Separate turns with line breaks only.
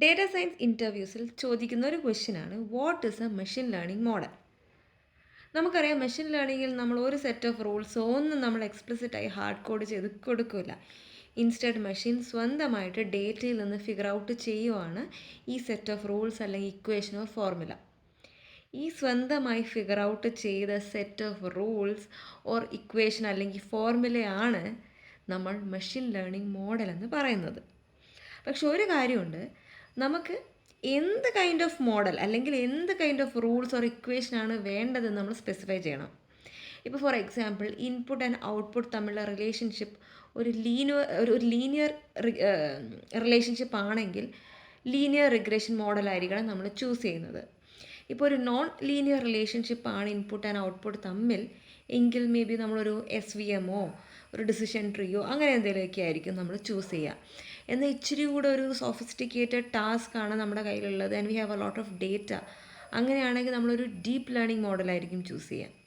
Data science ഇൻ്റർവ്യൂസിൽ ചോദിക്കുന്ന ഒരു ക്വസ്റ്റ്യനാണ് what is A machine learning model. നമുക്കറിയാം മെഷീൻ ലേണിങ്ങിൽ നമ്മൾ ഒരു സെറ്റ് ഓഫ് റൂൾസ് ഒന്നും നമ്മൾ എക്സ്പ്ലിസിറ്റായി ഹാർഡ് കോഡ് ചെയ്ത് കൊടുക്കില്ല. ഇൻസ്റ്റഡ് മെഷീൻ സ്വന്തമായിട്ട് ഡേറ്റയിൽ നിന്ന് ഫിഗർ ഔട്ട് ചെയ്യുവാണ് ഈ സെറ്റ് ഓഫ് റൂൾസ് അല്ലെങ്കിൽ ഇക്വേഷൻ ഓർ ഫോർമുല. ഈ സ്വന്തമായി ഫിഗർ ഔട്ട് ചെയ്ത set of rules or equation അല്ലെങ്കിൽ ഫോർമുലയാണ് നമ്മൾ മെഷീൻ ലേണിംഗ് മോഡൽ എന്ന് പറയുന്നത്. പക്ഷെ ഒരു കാര്യമുണ്ട്, നമുക്ക് എന്ത് കൈൻഡ് ഓഫ് മോഡൽ അല്ലെങ്കിൽ എന്ത് കൈൻഡ് ഓഫ് റൂൾസ് ഓർ ഇക്വേഷനാണ് വേണ്ടതെന്ന് നമ്മൾ സ്പെസിഫൈ ചെയ്യണം. ഇപ്പോൾ for example input and output തമ്മിലുള്ള റിലേഷൻഷിപ്പ് ഒരു ലീനിയർ റിലേഷൻഷിപ്പ് ആണെങ്കിൽ ലീനിയർ റിഗ്രഷൻ മോഡലായിരിക്കണം നമ്മൾ ചൂസ് ചെയ്യുന്നത്. ഇപ്പോൾ ഒരു നോൺ ലീനിയർ റിലേഷൻഷിപ്പ് ആണ് ഇൻപുട്ട് ആൻഡ് ഔട്ട്പുട്ട് തമ്മിൽ എങ്കിൽ മേ ബി നമ്മളൊരു SVMO ഒരു ഡിസിഷൻ ട്രീയോ അങ്ങനെ എന്തെങ്കിലുമൊക്കെ ആയിരിക്കും നമ്മൾ ചൂസ് ചെയ്യുക. എന്നാൽ ഇച്ചിരി കൂടെ ഒരു സോഫിസ്റ്റിക്കേറ്റഡ് ടാസ്ക് ആണ് നമ്മുടെ കയ്യിലുള്ളത് and we have a lot of data. അങ്ങനെയാണെങ്കിൽ നമ്മളൊരു ഡീപ്പ് ലേണിംഗ് മോഡലായിരിക്കും ചൂസ് ചെയ്യുക.